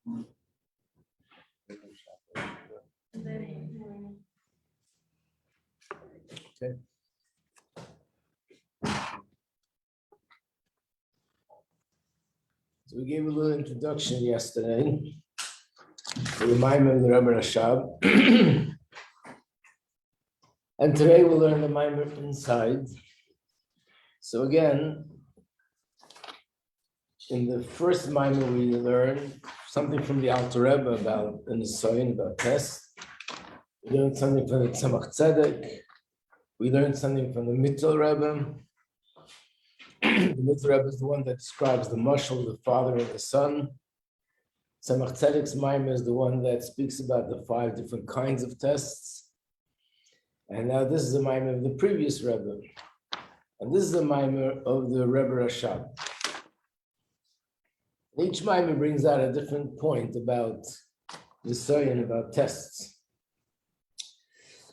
Okay. So we gave a little introduction yesterday to the Maimon of the Rebbe Rashab. And today we'll learn the Maimon inside. So again, in the first Maimon we learned something from the Alter Rebbe about the Nisayon, about tests. We learned something from the Tzemach Tzedek. We learned something from the Mittel Rebbe. The Mittel Rebbe is the one that describes the mashal of the father and the son. Tzemach Tzedek's Maimon is the one that speaks about the 5 different kinds of tests. And now this is the Maimon of the previous Rebbe. And this is the Maimon of the Rebbe Rashab. Each Maimon brings out a different point about the Nisayon, about tests.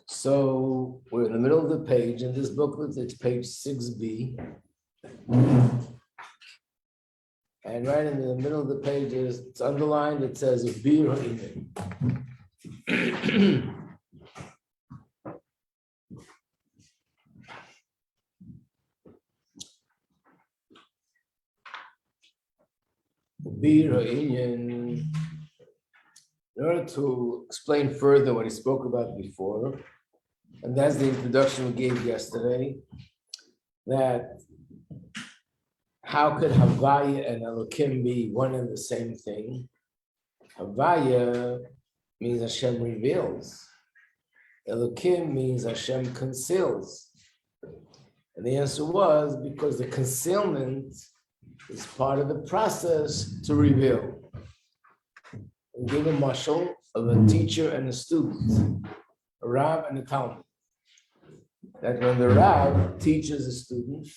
So we're in the middle of the page in this booklet, it's page 6b. And right in the middle of the page, it's underlined, it says, Bir ha'inyan. Bir ha'inyan. In order to explain further what he spoke about before, and that's the introduction we gave yesterday, that how could Havaya and Elokim be one and the same thing? Havaya means Hashem reveals. Elokim means Hashem conceals. And the answer was because the concealment is part of the process to reveal. We gave a mashal of a teacher and a student, a Rav and a Talmud. That when the Rav teaches a student,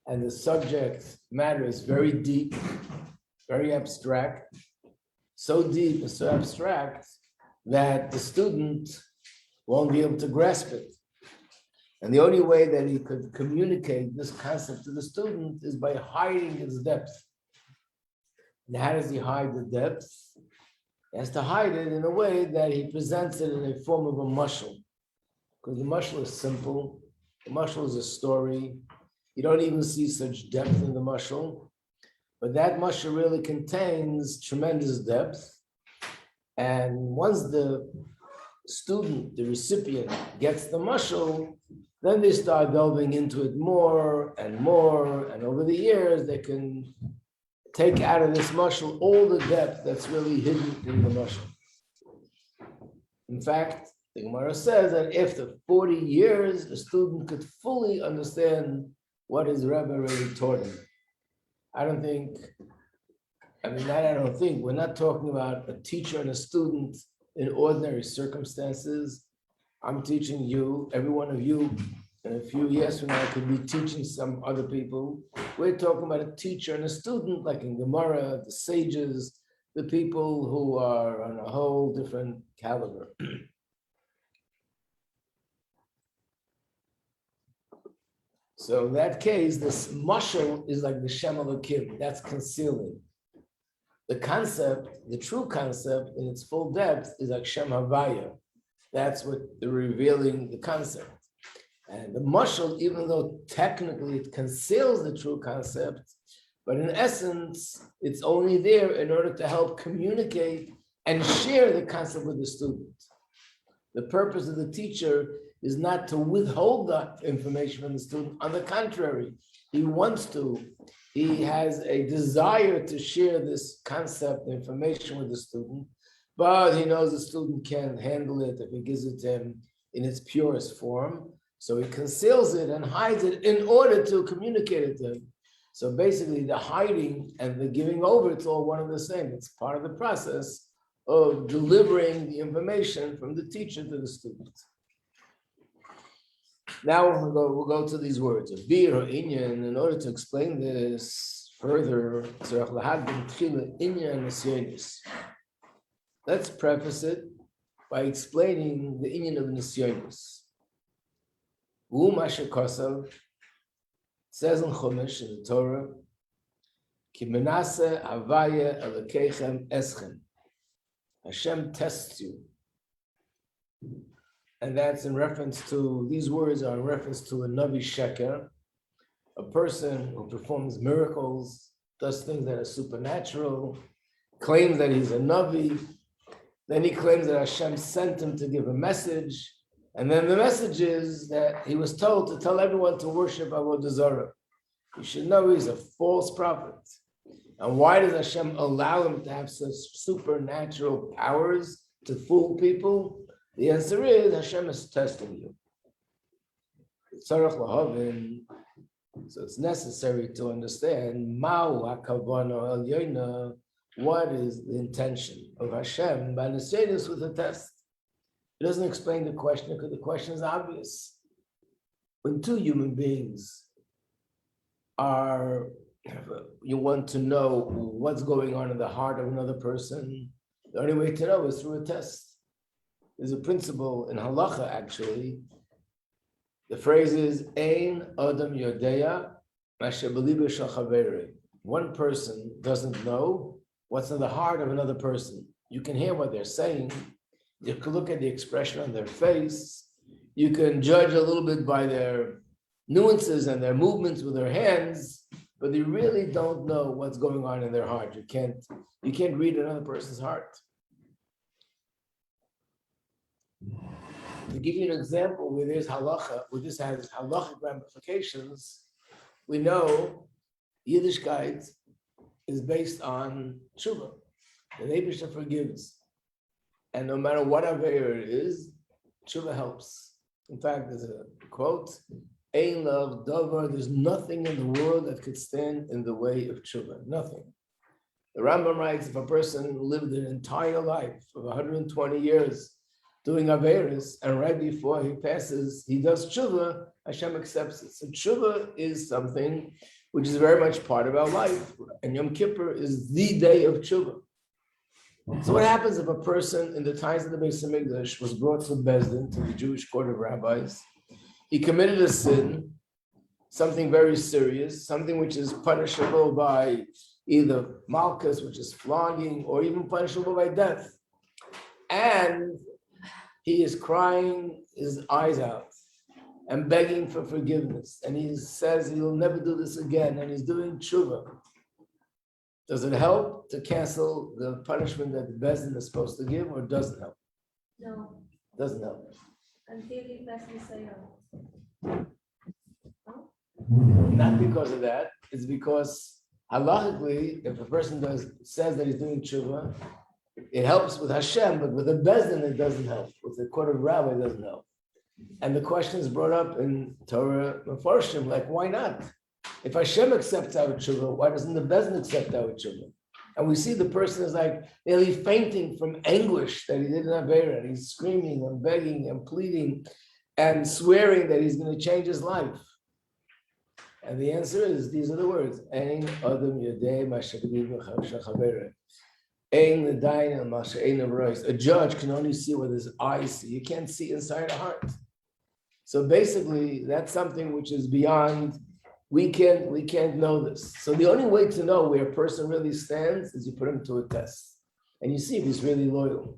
and the subject matter is very deep, very abstract, so deep and so abstract that the student won't be able to grasp it. And the only way that he could communicate this concept to the student is by hiding its depth. And how does he hide the depth? He has to hide it in a way that he presents it in a form of a mashal. Because the mashal is simple. The mashal is a story. You don't even see such depth in the mashal. But that mashal really contains tremendous depth. And once the student, the recipient, gets the mashal, then they start delving into it more. And over the years, they can take out of this mashal all the depth that's really hidden in the mashal. In fact, the Gemara says that after 40 years, a student could fully understand what his Rebbe really taught him. We're not talking about a teacher and a student in ordinary circumstances. I'm teaching you, every one of you, in a few years from now, could be teaching some other people. We're talking about a teacher and a student, like in Gemara, the sages, the people who are on a whole different caliber. So in that case, this mashal is like the Shem Elokim, that's concealing. The concept, the true concept in its full depth is like Shem Havaya. That's what the revealing the concept. And the mashal, even though technically it conceals the true concept, but in essence, it's only there in order to help communicate and share the concept with the student. The purpose of the teacher is not to withhold that information from the student. On the contrary, he wants to. He has a desire to share this concept, information with the student, but he knows the student can't handle it if he gives it to him in its purest form. So he conceals it and hides it in order to communicate it to him. So basically the hiding and the giving over, it's all one and the same. It's part of the process of delivering the information from the teacher to the student. Now we'll go to these words. In order to explain this further, let's preface it by explaining the inyan of nisyonos. It says in Chumash, in the Torah, Ki menase avaya elokechem eschem. Hashem tests you. And that's in reference to, these words are in reference to a Navi Sheker, a person who performs miracles, does things that are supernatural, claims that he's a Navi, then he claims that Hashem sent him to give a message, and then the message is that he was told to tell everyone to worship Avodah Zarah. You should know he's a false prophet. And why does Hashem allow him to have such supernatural powers to fool people? The answer is Hashem is testing you. So it's necessary to understand what is the intention of Hashem by say this with a test. It doesn't explain the question because the question is obvious. When two human beings you want to know what's going on in the heart of another person, the only way to know is through a test. There's a principle in halacha, actually. The phrase is, Ein Adam Yodeya Mashe B'libo Shel Chaverei. One person doesn't know what's in the heart of another person. You can hear what they're saying. You can look at the expression on their face. You can judge a little bit by their nuances and their movements with their hands, but you really don't know what's going on in their heart. You can't read another person's heart. To give you an example where there's halacha, where this has halachic ramifications, we know Yiddishkeit is based on tshuva. The Eibusher forgives. And no matter what aveira it is, tshuva helps. In fact, there's a quote, Ein lav davar, there's nothing in the world that could stand in the way of tshuva, nothing. The Rambam writes, if a person lived an entire life of 120 years doing aveiros, and right before he passes, he does tshuva, Hashem accepts it. So tshuva is something which is very much part of our life. And Yom Kippur is the day of tshuva. So what happens if a person in the times of the Beis Hamikdash was brought to Bezdin, to the Jewish court of rabbis, he committed a sin, something very serious, something which is punishable by either malchus, which is flogging, or even punishable by death. And he is crying his eyes out and begging for forgiveness. And he says he'll never do this again, and he's doing tshuva. Does it help to cancel the punishment that the Bezdin is supposed to give, or does it help? No. Doesn't help. Until he passes away. Not because of that. It's because halachically, if a person says that he's doing tshuva, it helps with Hashem, but with the Bezdin it doesn't help. With the court of rabbi it doesn't help. And the question is brought up in Torah Mefarshim, like, why not? If Hashem accepts our tshuva, why doesn't the Bezdin accept our tshuva? And we see the person is like nearly fainting from anguish that he didn't have Aveira, and he's screaming and begging and pleading and swearing that he's going to change his life. And the answer is, these are the words, Ein Adam Yodei Mashe B'libo Shel Chaverei. A judge can only see what his eyes see. You can't see inside a heart. So basically, that's something which is beyond, we can't know this. So the only way to know where a person really stands is you put him to a test. And you see if he's really loyal.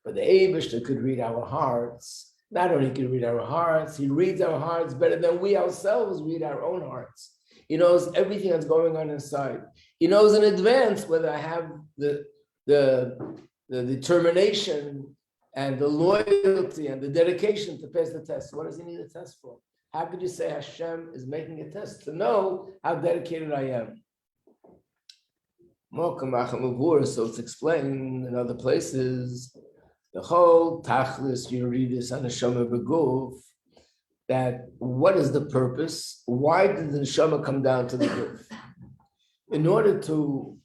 But the Eibusher could read our hearts. Not only can he read our hearts, he reads our hearts better than we ourselves read our own hearts. He knows everything that's going on inside. He knows in advance whether I have the determination and the loyalty and the dedication to pass the test. What does he need a test for? How could you say Hashem is making a test to know how dedicated I am? So it's explained in other places. The whole tachlis, you read this on the Neshama B'guf, that what is the purpose? Why did the Neshama come down to the guf? In order to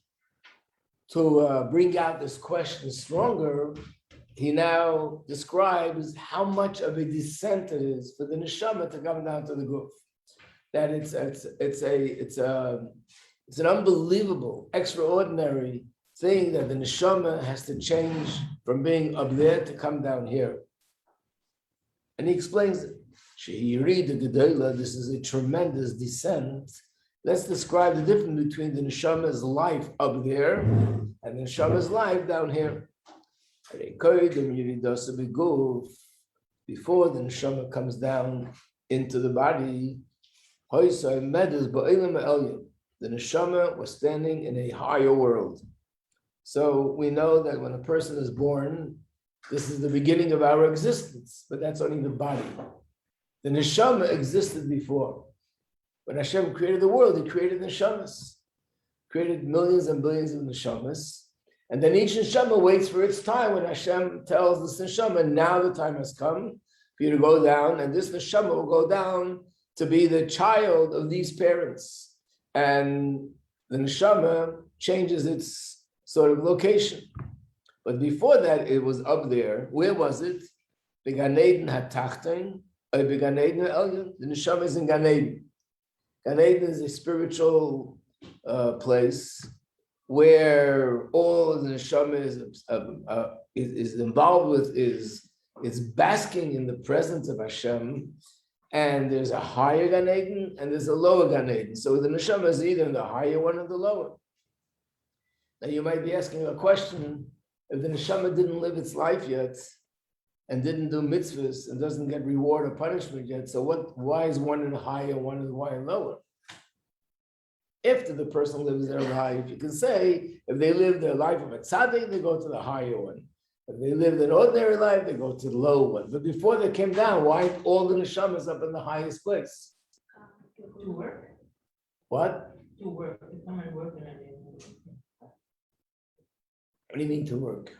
bring out this question stronger, he now describes how much of a descent it is for the neshama to come down to the guf. That it's an unbelievable, extraordinary thing that the neshama has to change from being up there to come down here. And he explains it. This is a tremendous descent let's describe the difference between the neshama's life up there and the neshama's life down here. Before the neshama comes down into the body, the neshama was standing in a higher world. So we know that when a person is born, this is the beginning of our existence, but that's only the body. The neshama existed before. When Hashem created the world, he created neshamas, created millions and billions of neshamas. And then each neshama waits for its time when Hashem tells this neshama, now the time has come for you to go down, and this neshama will go down to be the child of these parents. And the neshama changes its sort of location. But before that, it was up there. Where was it? The Gan Eden HaTachton, or the Gan Eden HaElyon. The neshama is in Gan Eden. Gan Eden is a spiritual place where all the neshama is involved with, is basking in the presence of Hashem. And there's a higher Gan Eden and there's a lower Gan Eden. So the neshama is either in the higher one or the lower. Now you might be asking a question, if the neshama didn't live its life yet and didn't do mitzvahs and doesn't get reward or punishment yet, so why is one in higher, one in lower? After the person lives their life, you can say, if they live their life of a tzaddik, they go to the higher one. If they lived an ordinary life, they go to the lower one. But before they came down, why all the neshamas up in the highest place? To work. What? To work. To come and work in a day. What do you mean to work?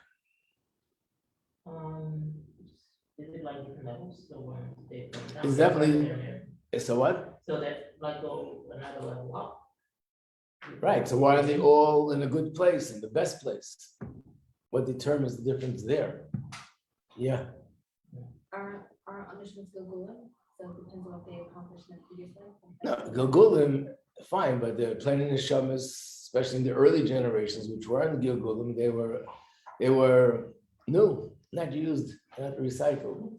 Is it like different levels? So when they come down, It's definitely. So what? So that like go another level up. Right. So why are they all in a good place, in the best place? What determines the difference there? Yeah. Our punishments go good, so it depends on what they accomplish in the previous life. No, Gilgulim, fine, but they're planning neshamas, especially in the early generations, which were in Gilgulim, they were new, not used, not recycled.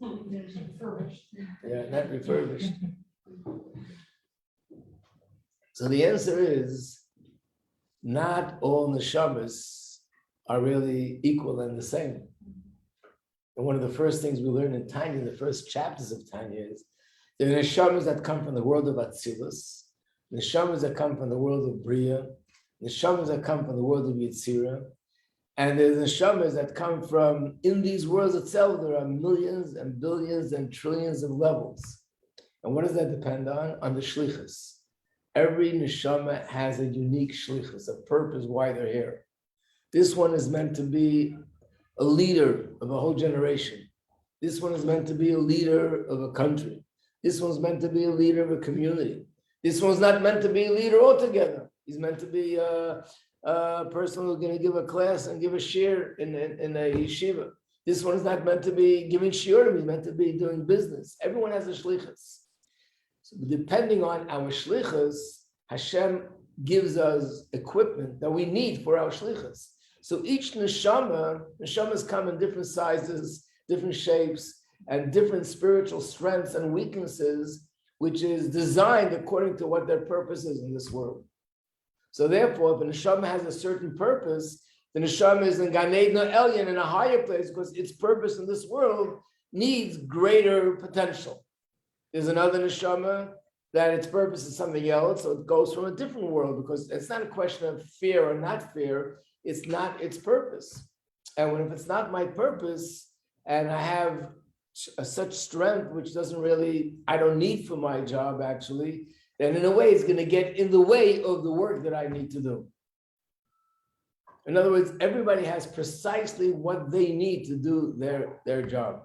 Yeah, not refurbished. So the answer is, not all neshamas are really equal and the same. And one of the first things we learn in Tanya, the first chapters of Tanya, is there are neshamas that come from the world of Atzilus, neshamas that come from the world of Bria, neshamas that come from the world of Yetzirah, and there's neshamas that come from, in these worlds itself, there are millions and billions and trillions of levels. And what does that depend on? On the shlichus. Every neshama has a unique shlichus, a purpose why they're here. This one is meant to be a leader of a whole generation. This one is meant to be a leader of a country. This one's meant to be a leader of a community. This one's not meant to be a leader altogether. He's meant to be a person who's going to give a class and give a shir in a yeshiva. This one is not meant to be giving shiurim. He's meant to be doing business. Everyone has a shlichus. So depending on our shlichus, Hashem gives us equipment that we need for our shlichus. So each neshamas come in different sizes, different shapes, and different spiritual strengths and weaknesses, which is designed according to what their purpose is in this world. So therefore, if a neshama has a certain purpose, the neshama is in Gan Eden or Elyon in a higher place because its purpose in this world needs greater potential. There's another neshama that its purpose is something else, so it goes from a different world because it's not a question of fear or not fear, it's not its purpose. And if it's not my purpose and I have such strength, which I don't need for my job actually, then in a way it's going to get in the way of the work that I need to do. In other words, everybody has precisely what they need to do their job.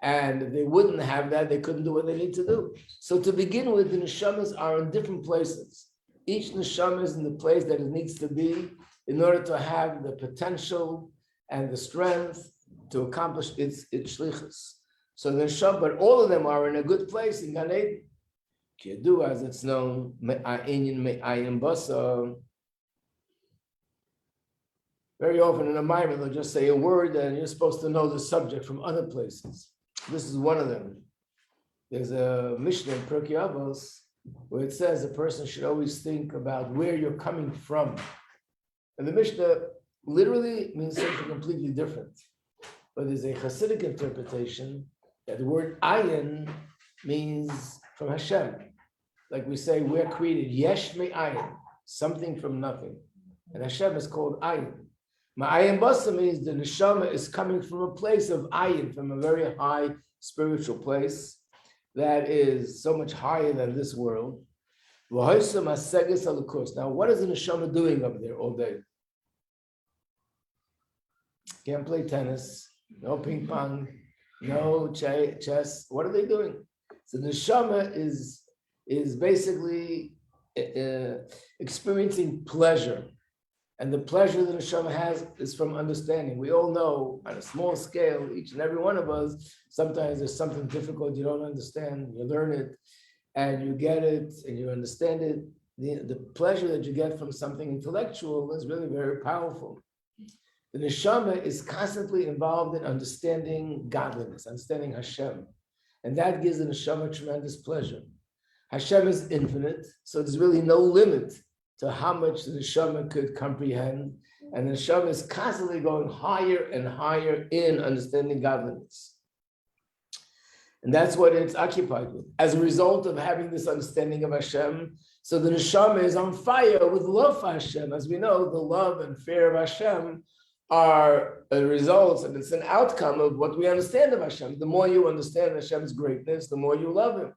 And if they wouldn't have that, they couldn't do what they need to do. So to begin with, the neshamas are in different places. Each neshama is in the place that it needs to be in order to have the potential and the strength to accomplish its shlichus. So the neshama, but all of them are in a good place in Gan Eden. Kedu, as it's known, me'ayin me'ayin basa. Very often in a mimer, they'll just say a word and you're supposed to know the subject from other places. This is one of them. There's a Mishnah in Pirkei Avos where it says a person should always think about where you're coming from. And the Mishnah literally means something completely different. But there's a Hasidic interpretation that the word ayin means from Hashem. Like we say, we're created yesh me ayin, something from nothing. And Hashem is called ayin. Ma'ayin basa means the neshama is coming from a place of ayin, from a very high spiritual place that is so much higher than this world. Now, what is the neshama doing up there all day? Can't play tennis, no ping pong, no chess. What are they doing? So the neshama is basically experiencing pleasure. And the pleasure that neshama has is from understanding. We all know on a small scale, each and every one of us, sometimes there's something difficult you don't understand, you learn it, and you get it, and you understand it. The pleasure that you get from something intellectual is really very powerful. The neshama is constantly involved in understanding godliness, understanding Hashem. And that gives the neshama tremendous pleasure. Hashem is infinite, so there's really no limit to how much the neshama could comprehend. And the neshama is constantly going higher and higher in understanding godliness. And that's what it's occupied with. As a result of having this understanding of Hashem, so the neshama is on fire with love for Hashem. As we know, the love and fear of Hashem are a result, and it's an outcome of what we understand of Hashem. The more you understand Hashem's greatness, the more you love Him.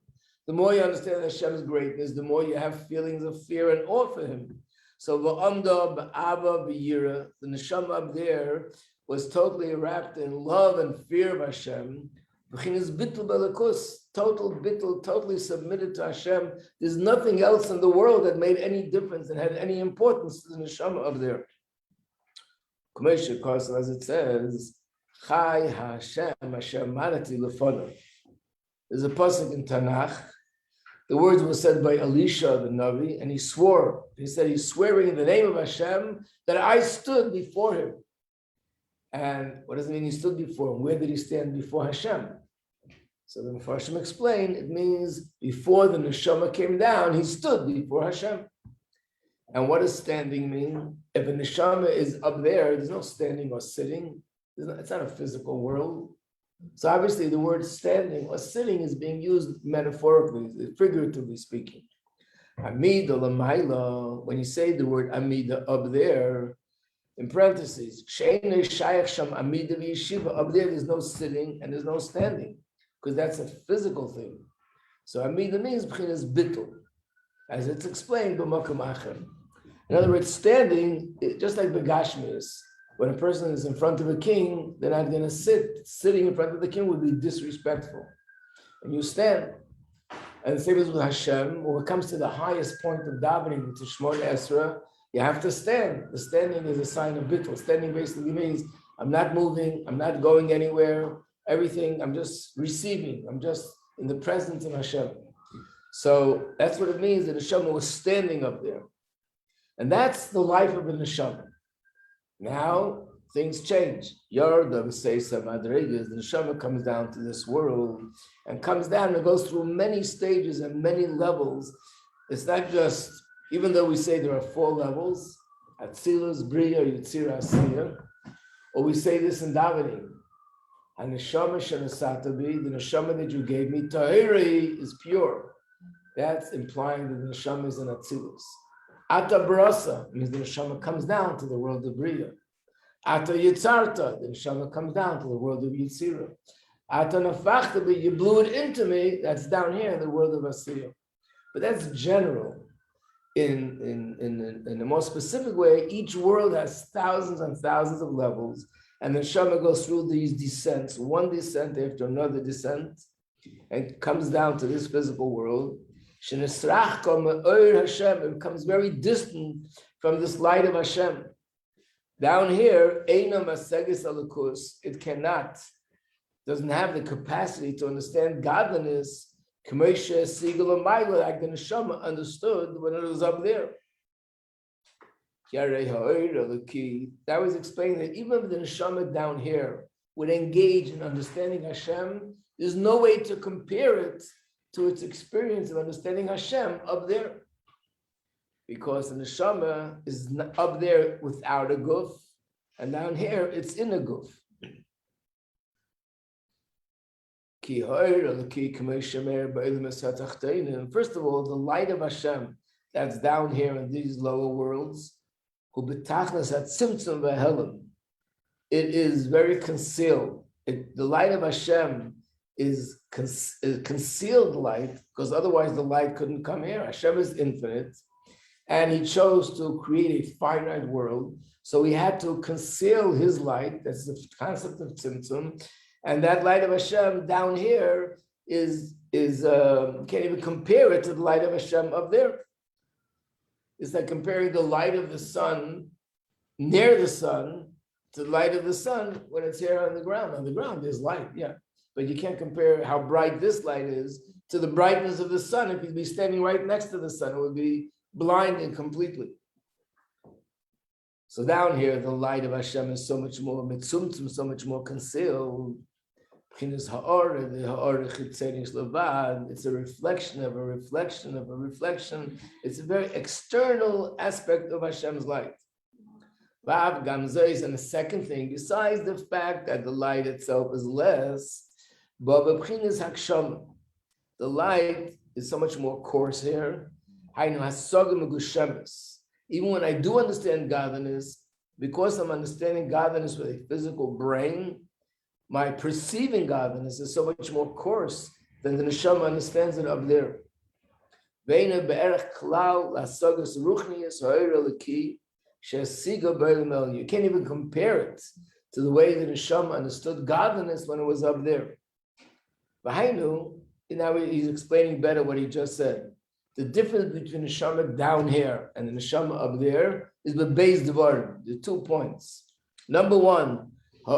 The more you understand Hashem's greatness, the more you have feelings of fear and awe for Him. So v'amda b'ava b'yira, the neshama up there was totally wrapped in love and fear of Hashem. B'chinas bittul b'elakus, total bittul, totally submitted to Hashem. There's nothing else in the world that made any difference and had any importance to the neshama up there. As it says, Chai Hashem Hashem Manati Lefonav. There's a pasuk in Tanakh. The words were said by Elisha the Navi, and he swore. He said he's swearing in the name of Hashem that I stood before him. And what does it mean he stood before him? Where did he stand before Hashem? So the Mepharshim explained it means before the neshama came down, he stood before Hashem. And what does standing mean? If a neshama is up there, there's no standing or sitting. It's not a physical world. So obviously the word standing or sitting is being used metaphorically, figuratively speaking. Amida lamaila, when you say the word amida up there, in parentheses, she'enei shayach sham amida v'yeshiva, up there there's no sitting and there's no standing, because that's a physical thing. So amida means b'chinas bittul, as it's explained b'makom acher. In other words, standing, just like begashmius, when a person is in front of a king, they're not going to sit. Sitting in front of the king would be disrespectful. And you stand. And the same is with Hashem. When it comes to the highest point of davening, to Shmona Esra, you have to stand. The standing is a sign of bittul. Standing basically means I'm not moving, I'm not going anywhere, everything, I'm just receiving. I'm just in the presence of Hashem. So that's what it means that the neshama was standing up there. And that's the life of a neshama. Now things change. Yordam says Madrigas, the neshama comes down to this world and comes down and goes through many stages and many levels. It's not just, even though we say there are 4 levels, Atzilus, Bria, Yitzira, Asiya, or we say this in davening, Haneshama Shanasatabi, the neshama that you gave me, Tahiri is pure. That's implying that the neshama is an Atzilus. Ata Brasa means the neshama comes down to the world of Bria. Ata Yitzarta, the neshama comes down to the world of Yitzira. Ata Nafachtabi, you blew it into me, that's down here in the world of Asiya. But that's general. In a more specific way, each world has thousands and thousands of levels, and the neshama goes through these descents, one descent after another descent, and comes down to this physical world. It becomes very distant from this light of Hashem. Down here, it doesn't have the capacity to understand godliness, like the neshama understood when it was up there. That was explaining that even if the neshama down here would engage in understanding Hashem, there's no way to compare it to its experience of understanding Hashem up there. Because the neshama is up there without a guf, and down here it's in a guf. First of all, the light of Hashem that's down here in these lower worlds, it is very concealed. The light of Hashem is concealed light, because otherwise the light couldn't come here. Hashem is infinite, and he chose to create a finite world, so he had to conceal his light. That's the concept of tzimtzum. And that light of Hashem down here can't even compare it to the light of Hashem up there. It's like comparing the light of the sun near the sun to the light of the sun when it's here on the ground. On the ground, there's light, yeah. But you can't compare how bright this light is to the brightness of the sun. If you'd be standing right next to the sun, it would be blinding completely. So down here, the light of Hashem is so much more mitzumtzum, so much more concealed. It's a reflection of a reflection of a reflection. It's a very external aspect of Hashem's light. And the second thing, besides the fact that the light itself is less, the light is so much more coarse here. Even when I do understand godliness, because I'm understanding godliness with a physical brain, my perceiving godliness is so much more coarse than the neshama understands it up there. You can't even compare it to the way the neshama understood godliness when it was up there. Now he's explaining better what he just said. The difference between the neshama down here and the neshama up there is the beis dvarim, the 2 points. Number one, the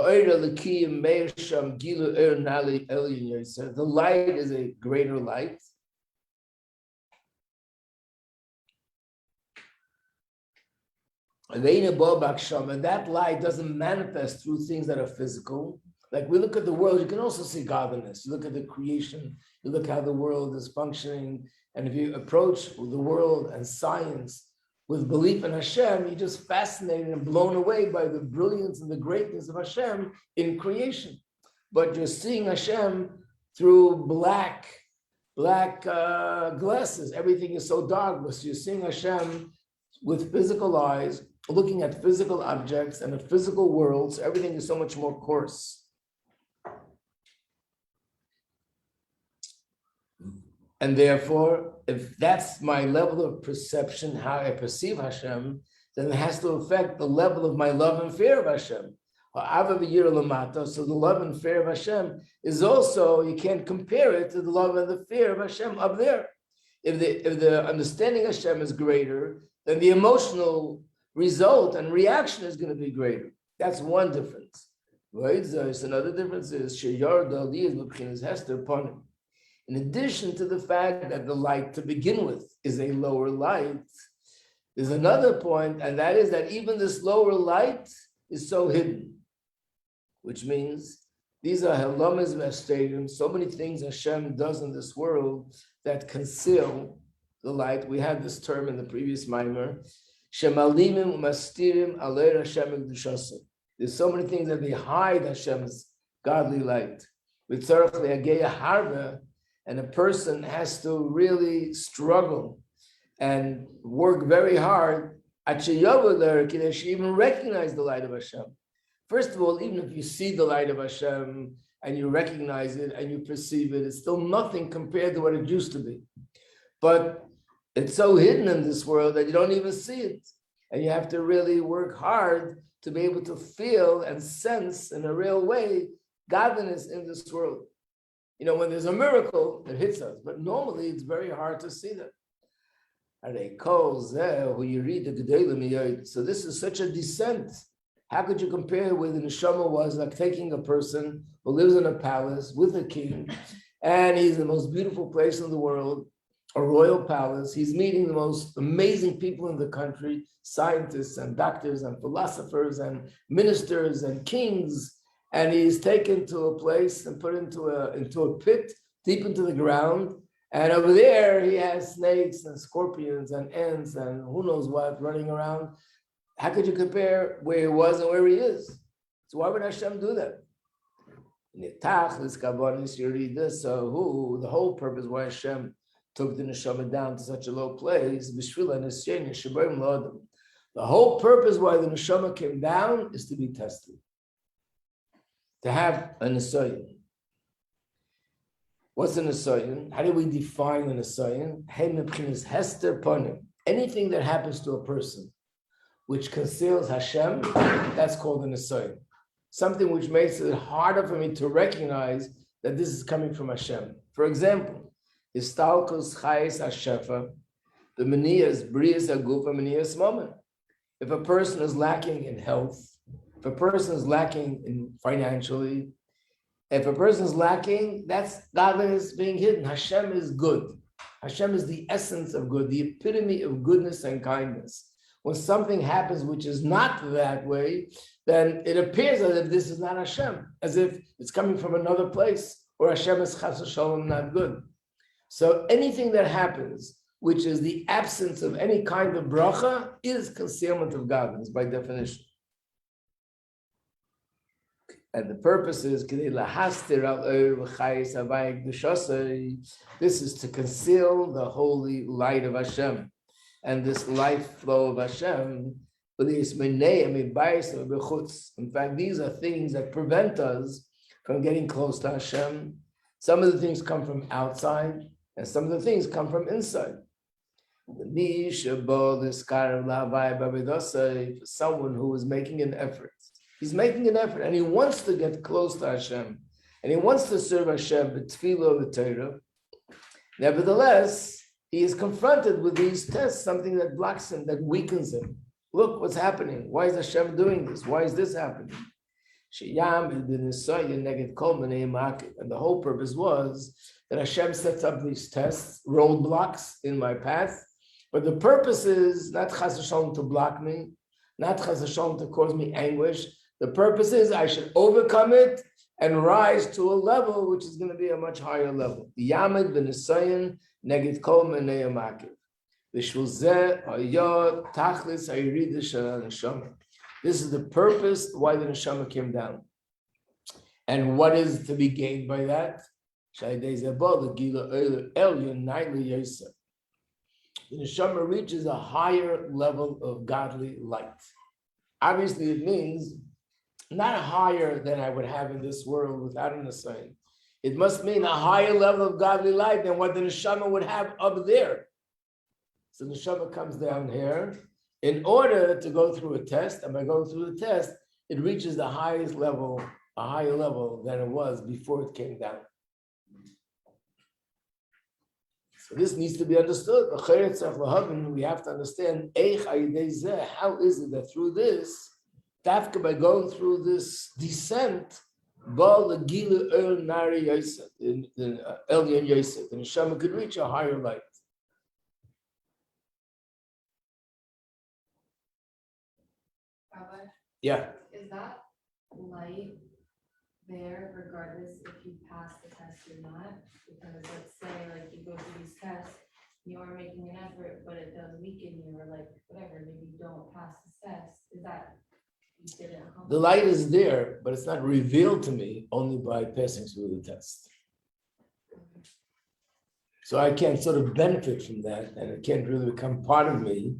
light is a greater light. And that light doesn't manifest through things that are physical. Like we look at the world, you can also see godliness. You look at the creation, you look how the world is functioning. And if you approach the world and science with belief in Hashem, you're just fascinated and blown away by the brilliance and the greatness of Hashem in creation. But you're seeing Hashem through black glasses. Everything is so dark, but you're seeing Hashem with physical eyes, looking at physical objects and a physical world. So everything is so much more coarse. And therefore, if that's my level of perception, how I perceive Hashem, then it has to affect the level of my love and fear of Hashem. So the love and fear of Hashem is also, you can't compare it to the love and the fear of Hashem up there. If the understanding of Hashem is greater, then the emotional result and reaction is going to be greater. That's one difference. Right? So another difference is in addition to the fact that the light to begin with is a lower light, there's another point, and that is that even this lower light is so hidden, which means these are halamas v'astadium, so many things Hashem does in this world that conceal the light. We had this term in the previous mimer, shemalimim umastirim alei Hashem ekdushasa. There's so many things that they hide Hashem's godly light. V'tzarach le'ageya harba. And a person has to really struggle and work very hard to even recognize the light of Hashem. First of all, even if you see the light of Hashem and you recognize it and you perceive it, it's still nothing compared to what it used to be. But it's so hidden in this world that you don't even see it. And you have to really work hard to be able to feel and sense in a real way godliness in this world. You know, when there's a miracle, it hits us, but normally it's very hard to see that. And they call who you read the Gedalim. So this is such a descent. How could you compare with the neshama was like taking a person who lives in a palace with a king, and he's the most beautiful place in the world, a royal palace. He's meeting the most amazing people in the country, scientists and doctors and philosophers and ministers and kings. And he's taken to a place and put into a pit deep into the ground. And over there, he has snakes and scorpions and ants and who knows what running around. How could you compare where he was and where he is? So why would Hashem do that? You read this, so the whole purpose why Hashem took the neshama down to such a low place, the whole purpose why the neshama came down is to be tested, to have a nisayon. What's a nisayon? How do we define a nisayon? Anything that happens to a person which conceals Hashem, that's called a nisayon. Something which makes it harder for me to recognize that this is coming from Hashem. For example, Istalkos Chayes Hashefa, the Meniyas, Brias Agufa, Meniyas Moment. If a person is lacking in health, if a person is lacking in financially, if a person is lacking, that's godliness being hidden. Hashem is good. Hashem is the essence of good, the epitome of goodness and kindness. When something happens which is not that way, then it appears as if this is not Hashem, as if it's coming from another place, or Hashem is chas v'shalom not good. So anything that happens, which is the absence of any kind of bracha, is concealment of godliness by definition. And the purpose is, this is to conceal the holy light of Hashem. And this life flow of Hashem, in fact, these are things that prevent us from getting close to Hashem. Some of the things come from outside, and some of the things come from inside. Someone who is making an effort, he's making an effort, and he wants to get close to Hashem, and he wants to serve Hashem, b'tefillah v'torah. Nevertheless, he is confronted with these tests, something that blocks him, that weakens him. Look what's happening. Why is Hashem doing this? Why is this happening? And the whole purpose was that Hashem sets up these tests, roadblocks in my path. But the purpose is not chas v'shalom to block me, not chas v'shalom to cause me anguish. The purpose is I should overcome it and rise to a level which is going to be a much higher level. Yamid v'nisayin neged kol menei amakiv. This is the purpose why the neshama came down. And what is to be gained by that? The neshama reaches a higher level of godly light. Obviously, it means not higher than I would have in this world without a neshama. It must mean a higher level of godly light than what the neshama would have up there. So the neshama comes down here in order to go through a test, and by going through the test, it reaches the highest level, a higher level than it was before it came down. So this needs to be understood. We have to understand how is it that through this, Tafka, by going through this descent, the neshama could reach a higher light. Rabbi, Yeah. is that light there regardless if you pass the test or not? Because let's say like you go through these tests, you are making an effort, but it does weaken you, or like whatever, maybe you don't pass the test. Is that you didn't accomplish? The light is there, but it's not revealed to me only by passing through the test. So I can't sort of benefit from that, and it can't really become part of me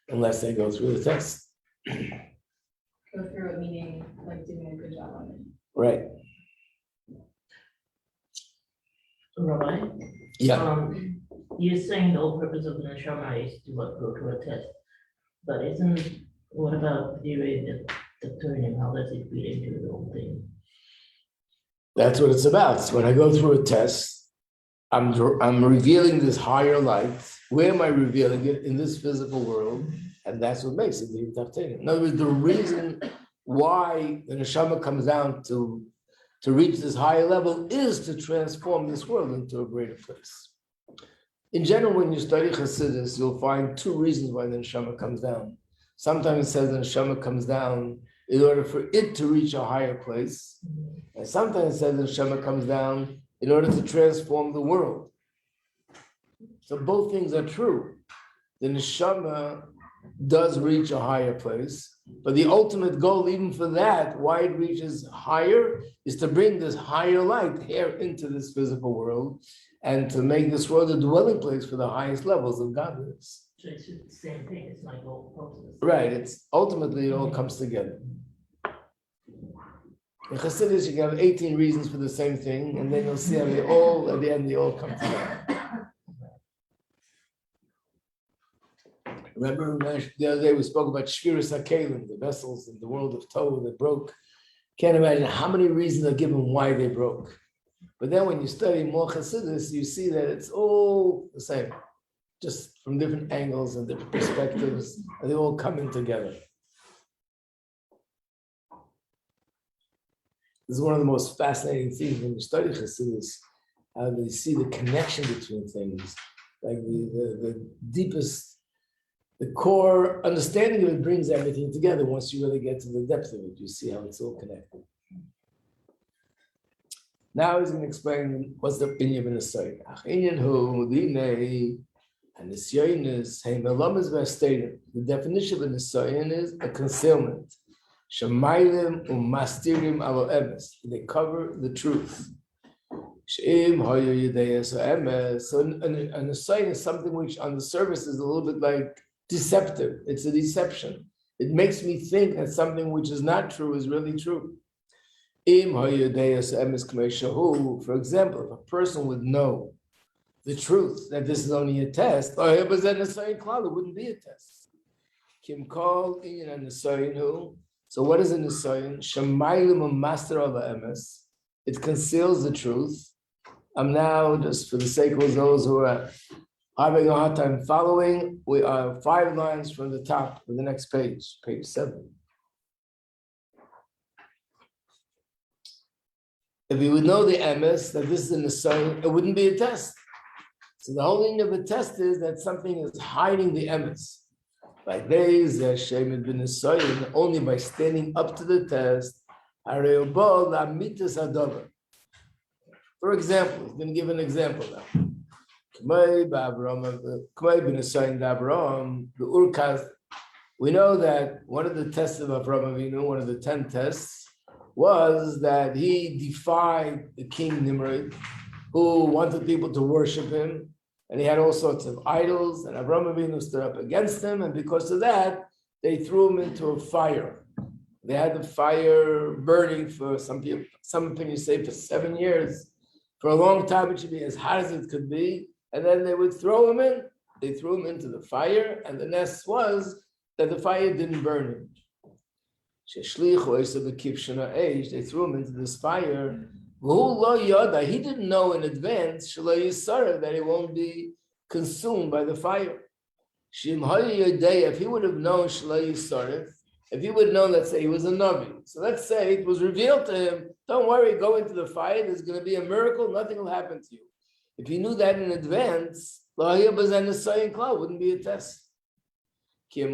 unless I go through the test. Go through it, meaning like doing a good job on it. Right. So Rabbi, Yeah. you're saying the whole purpose of the neshama is to go to a test, but what about the turning? How does it feed into the whole thing? That's what it's about. So when I go through a test, I'm revealing this higher light. Where am I revealing it? In this physical world. And that's what makes it the Untitled. In other words, the reason why the neshama comes down to reach this higher level is to transform this world into a greater place. In general, when you study Chassidus, you'll find two reasons why the neshama comes down. Sometimes it says the neshama comes down in order for it to reach a higher place. And sometimes it says the neshama comes down in order to transform the world. So both things are true. The neshama does reach a higher place, but the ultimate goal, even for that, why it reaches higher, is to bring this higher light here into this physical world and to make this world a dwelling place for the highest levels of godliness. So it's the same thing, it's like all process. Right, it's ultimately it all comes together. In Chassidus, you can have 18 reasons for the same thing, and then you'll see how they all, at the end, they all come together. Remember the other day we spoke about Shviras HaKelim, the vessels in the world of Torah that broke. Can't imagine how many reasons are given why they broke. But then when you study more Chassidus, you see that it's all the same, just from different angles and different perspectives, and they all coming together. This is one of the most fascinating things when you study Chassidus, how they see the connection between things, like the deepest, the core understanding of it brings everything together. Once you really get to the depth of it, you see how it's all connected. Now he's going to explain what's the opinion of the Nisayon. And the definition of a Nisayon is a concealment. Shemaylim umastirim alo emes. They cover the truth. She'im hoyo yedeyes emes. So a Nisayon is something which on the surface is a little bit like deceptive. It's a deception. It makes me think that something which is not true is really true. For example, if a person would know the truth that this is only a test, or it was a Nisayon klal, it wouldn't be a test. So what is a Nisayon? It conceals the truth. I'm now, just for the sake of those who are having a hard time following, we are 5 lines from the top of the next page, page 7. If you would know the emes, that this is a Nisayon, it wouldn't be a test. So the whole thing of a test is that something is hiding the emes. Like this, Shaman bin Nisayon, only by standing up to the test. For example, he's going to give an example now. We know that one of the tests of Avraham Avinu, one of the 10 tests, was that he defied the king Nimrod, who wanted people to worship him, and he had all sorts of idols, and Avraham Avinu stood up against him, and because of that, they threw him into a fire. They had the fire burning for some opinions say for 7 years. For a long time, it should be as hot as it could be, and then they would throw him in. They threw him into the fire, and the nest was that the fire didn't burn him. They threw him into this fire. He didn't know in advance that he won't be consumed by the fire. If he would have known, if he would have known, let's say he was a Navi. So let's say it was revealed to him, don't worry, go into the fire, there's going to be a miracle, nothing will happen to you. If he knew that in advance, wouldn't be a test. He did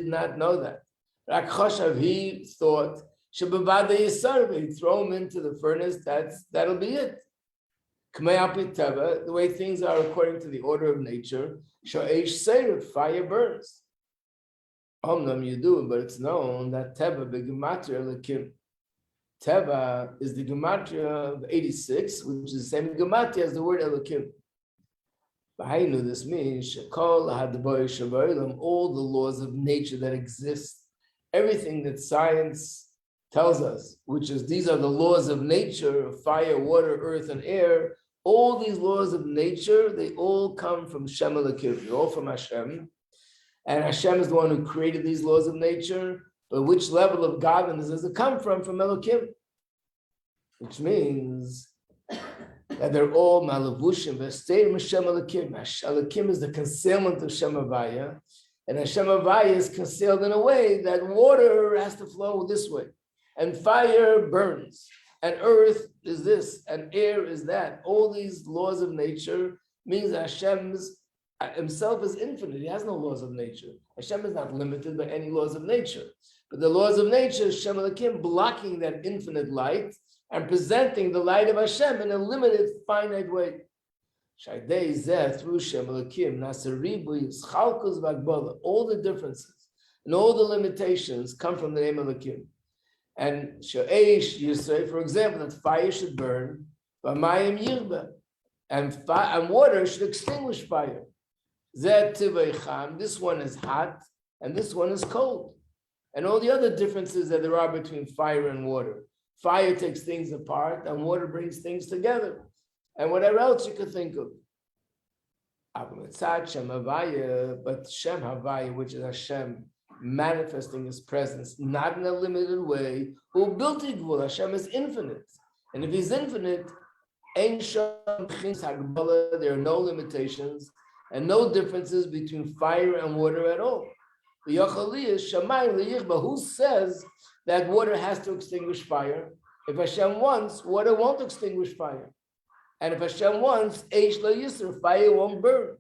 not know that. He thought, he'd throw him into the furnace, that'll be it. The way things are according to the order of nature, fire burns. You do, but it's known that Teva begematria lekim. Teva is the gematria of 86, which is the same gematria as the word Elokim. B'hainu, this means shekol hadboy shavoilam, all the laws of nature that exist, everything that science tells us, which is these are the laws of nature, fire, water, earth, and air. All these laws of nature, they all come from Shem Elokim. They're all from Hashem. And Hashem is the one who created these laws of nature, but which level of godliness does it come from? From Elokim. Which means that they're all malavushim, v'esteim Hashem Elokim. Elokim is the concealment of Shem Havaya, and Hashem Havaya is concealed in a way that water has to flow this way, and fire burns, and earth is this, and air is that. All these laws of nature means that Himself is infinite. He has no laws of nature. Hashem is not limited by any laws of nature. But the laws of nature, Hashem Elokim, blocking that infinite light and presenting the light of Hashem in a limited, finite way. Shaydei zeh through Shem Elokim Nasaribu Yischalkus Vagbala. All the differences and all the limitations come from the name Elokim. And She'esh Yisrei, for example, that fire should burn, V'mayim Yirba, and water should extinguish fire. Zeh Tivei Cham. This one is hot, and this one is cold. And all the other differences that there are between fire and water. Fire takes things apart, and water brings things together. And whatever else you could think of. But Shem Havaya, which is Hashem manifesting His presence, not in a limited way, who built Igvul. Hashem is infinite. And if He's infinite, there are no limitations and no differences between fire and water at all. Who says that water has to extinguish fire? If Hashem wants, water won't extinguish fire. And if Hashem wants, fire won't burn.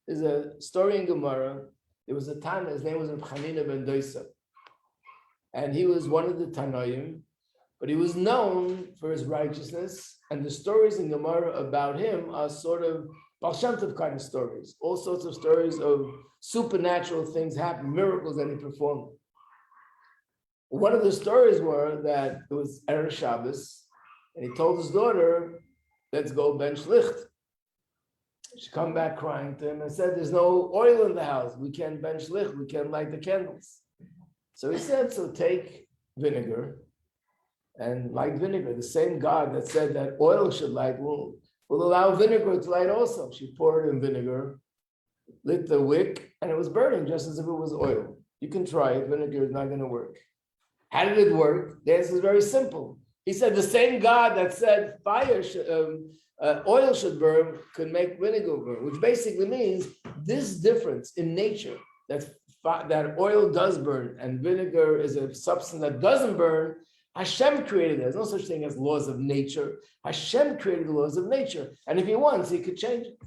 There's a story in Gemara. There was a Tana, his name was Chanina ben Doisa. And he was one of the Tanoim, but he was known for his righteousness. And the stories in Gemara about him are sort of Baal Shem Tov kind of stories. All sorts of stories of supernatural things happen, miracles that he performed. One of the stories were that it was Erev Shabbos, and he told his daughter, let's go bench licht. She come back crying to him and said, there's no oil in the house. We can't bench licht. We can't light the candles. So he said, so take vinegar and light vinegar. The same God that said that oil should light will allow vinegar to light also. She poured in vinegar, lit the wick, and it was burning just as if it was oil. You can try it. Vinegar is not going to work. How did it work? The answer is very simple. He said the same God that said oil should burn could make vinegar burn, which basically means this difference in nature, that oil does burn and vinegar is a substance that doesn't burn, Hashem created it. There's no such thing as laws of nature. Hashem created the laws of nature. And if He wants, He could change it.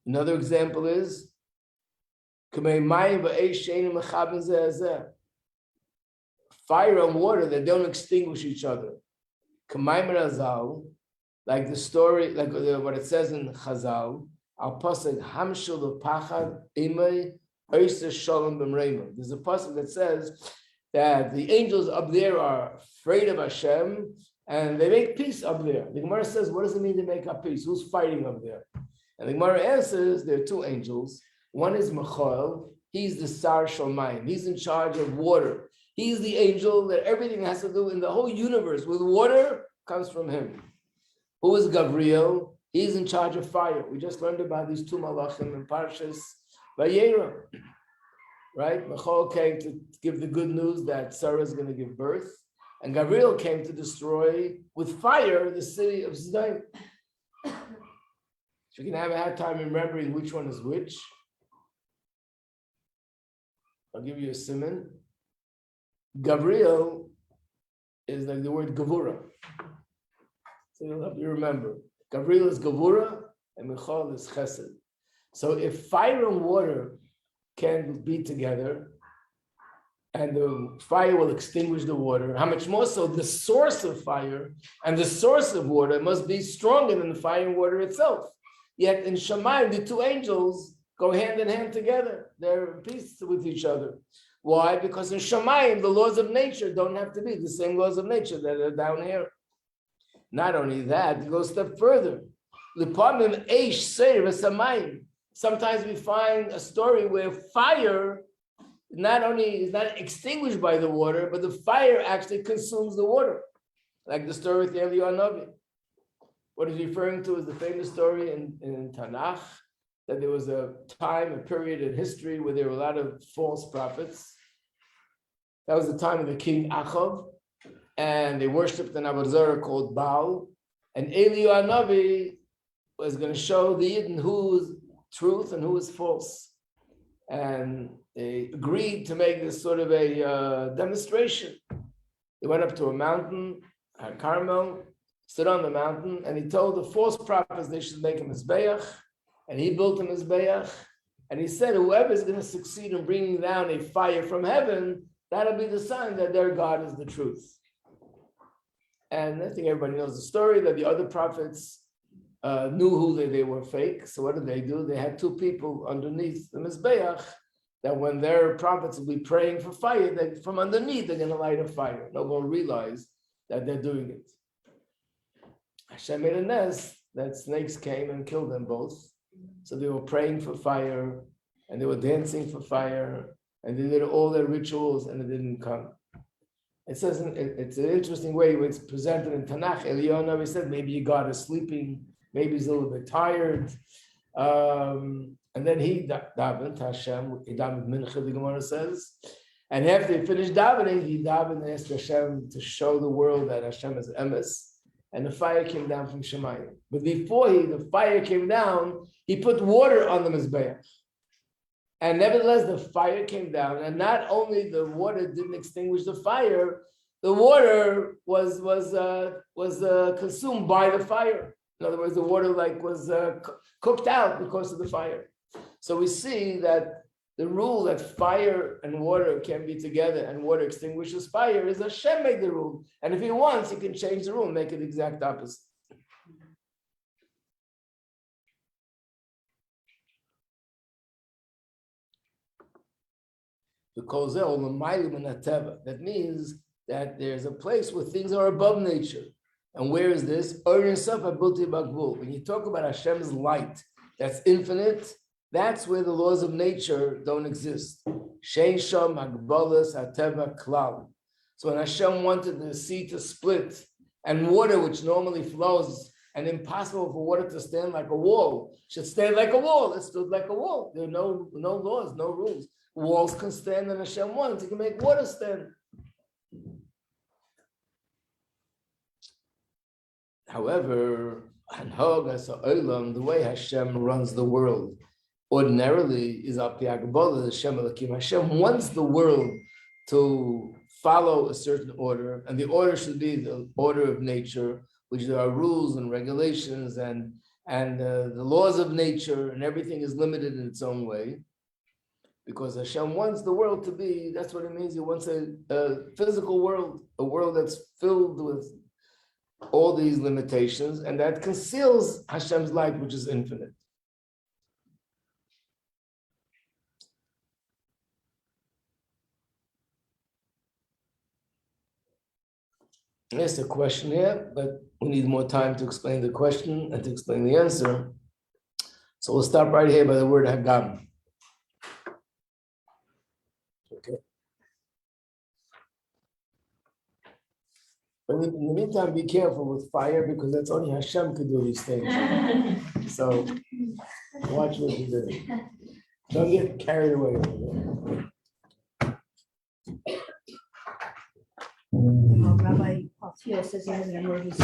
Another example is fire and water that don't extinguish each other. Like the story, like what it says in Chazal, al pasuk hamshul pachad imay oiser shalom b'mreima. There's a pasuk that says that the angels up there are afraid of Hashem and they make peace up there. The Gemara says, what does it mean to make up peace? Who's fighting up there? And the Gemara answers, there are two angels. One is Michael, he's the Sar Shaman, he's in charge of water. He's the angel that everything has to do in the whole universe with water comes from him. Who is Gabriel? He's in charge of fire. We just learned about these two malachim in Parshas Vayera. Right? Michael came to give the good news that Sarah is going to give birth. And Gabriel came to destroy with fire the city of Zidon. So you can have a hard time remembering which one is which. I'll give you a simon. Gabriel is like the word Gavura. So you'll have to remember. Gabriel is Gavura and Michal is Chesed. So if fire and water can be together and the fire will extinguish the water, how much more so the source of fire and the source of water must be stronger than the fire and water itself. Yet in Shaman, the two angels go hand in hand together. They're in peace with each other. Why? Because in Shamayim, the laws of nature don't have to be the same laws of nature that are down here. Not only that, it goes a step further. Sometimes we find a story where fire not only is not extinguished by the water, but the fire actually consumes the water. Like the story with Eliyahu Navi. What he's referring to is the famous story in Tanakh, that there was a time, a period in history where there were a lot of false prophets. That was the time of the king Achav, and they worshipped an Avodah called Baal. And Eliyahu Navi was going to show the Yidden who is truth and who is false. And they agreed to make this sort of a demonstration. They went up to a mountain, Carmel, stood on the mountain, and he told the false prophets they should make a mizbeach. And he built a mizbeach, and he said, whoever is going to succeed in bringing down a fire from heaven, that'll be the sign that their God is the truth. And I think everybody knows the story that the other prophets knew who they were fake. So what did they do? They had two people underneath the Mizbeach that when their prophets will be praying for fire, from underneath they're going to light a fire. No one will realize that they're doing it. Hashem made a nest that snakes came and killed them both. So they were praying for fire and they were dancing for fire and they did all their rituals and it didn't come. It says it's an interesting way when it's presented in Tanakh. Eliyahu said maybe your God is sleeping, maybe he's a little bit tired. And then he davened Hashem, he davened Mincha, the Gemara says. And after he finished davening, he davened and asked Hashem to show the world that Hashem is emes. And the fire came down from Shaman. But before the fire came down, he put water on the Mizbeach. And nevertheless, the fire came down. And not only the water didn't extinguish the fire, the water was consumed by the fire. In other words, the water was cooked out because of the fire. So we see that the rule that fire and water can be together and water extinguishes fire is Hashem made the rule. And if he wants, he can change the rule and make it the exact opposite. That means that there's a place where things are above nature. And where is this? When you talk about Hashem's light, that's infinite, that's where the laws of nature don't exist. So when Hashem wanted the sea to split and water, which normally flows and impossible for water to stand like a wall, should stand like a wall. It stood like a wall. There are no laws, no rules. Walls can stand and Hashem wants. He can make water stand. However, the way Hashem runs the world ordinarily is up the Hashem Elokim. Hashem wants the world to follow a certain order, and the order should be the order of nature, which there are rules and regulations and the laws of nature, and everything is limited in its own way. Because Hashem wants the world to be, that's what it means. He wants a physical world, a world that's filled with all these limitations, and that conceals Hashem's light, which is infinite. There's a question here, but we need more time to explain the question and to explain the answer. So we'll stop right here by the word Hagam. Okay. But in the meantime, be careful with fire because that's only Hashem could do these things. So watch what you do. Don't get carried away. Rabbi Paul says he has an emergency.